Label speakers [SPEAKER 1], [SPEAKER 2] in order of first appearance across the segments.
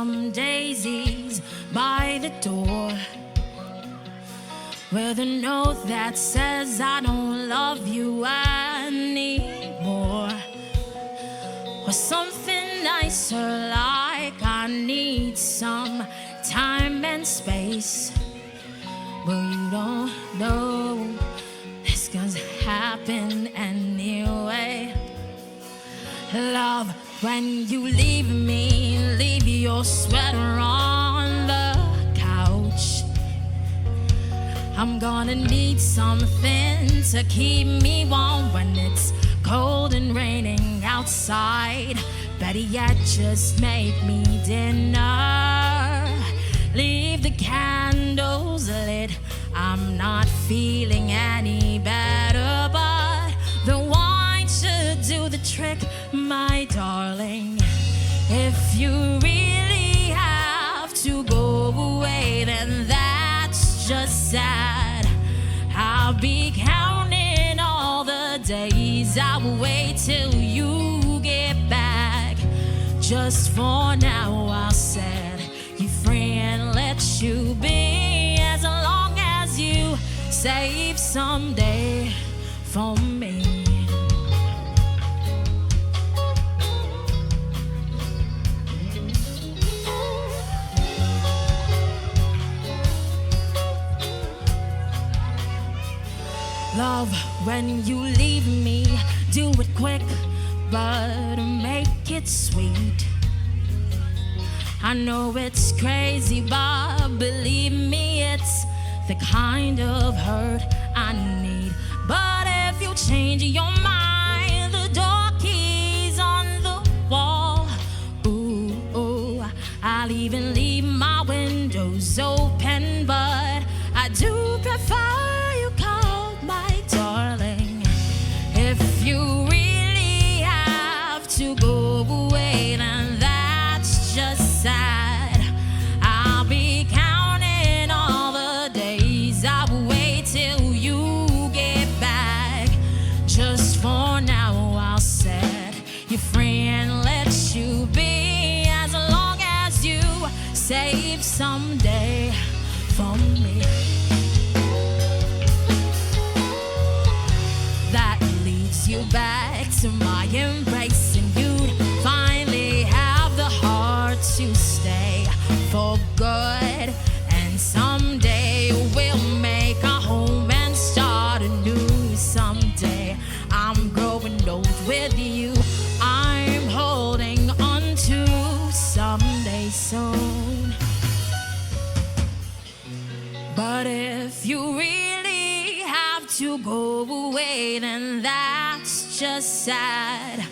[SPEAKER 1] some daisies by the door with a note that says I don't love you anymore, or something nicer like I need some time and space. But you don't know this gonna happen anyway. Love, when you leave me, leave your sweater on the couch. I'm gonna need something to keep me warm when it's cold and raining outside. Better yet, just make me dinner. Leave the candles lit. I'm not feeling any better, but the wine should do the trick, my darling. If you really have to go away, then that's just sad. I'll be counting all the days I'll wait till you get back. Just for now, I'll set you free and let you be, as long as you save someday for me. Love, when you leave me, do it quick, but make it sweet. I know it's crazy, but believe me, it's the kind of hurt I need. But if you change your mind, the door key's on the wall. Ooh, ooh, I'll even leave my windows open, but I do prefer you call my darling. If you really have to go away, then that's just sad. I'll be counting all the days I'll wait till you get back. Just for now, I'll set you free and let you be, as long as you save someday for me. That leads you back to my embrace, and you'd finally have the heart to stay for good. And someday we'll make a home and start anew. Someday I'm growing old with you. I'm holding on to someday soon. But if you really have to go away, then that's just sad.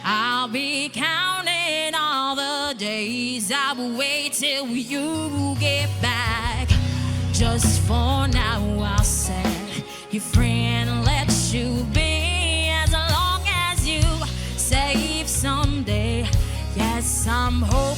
[SPEAKER 1] I'll be counting all the days I'll wait till you get back. Just for now, I'll set you free and let you be, as long as you save someday. Yes, I'm holding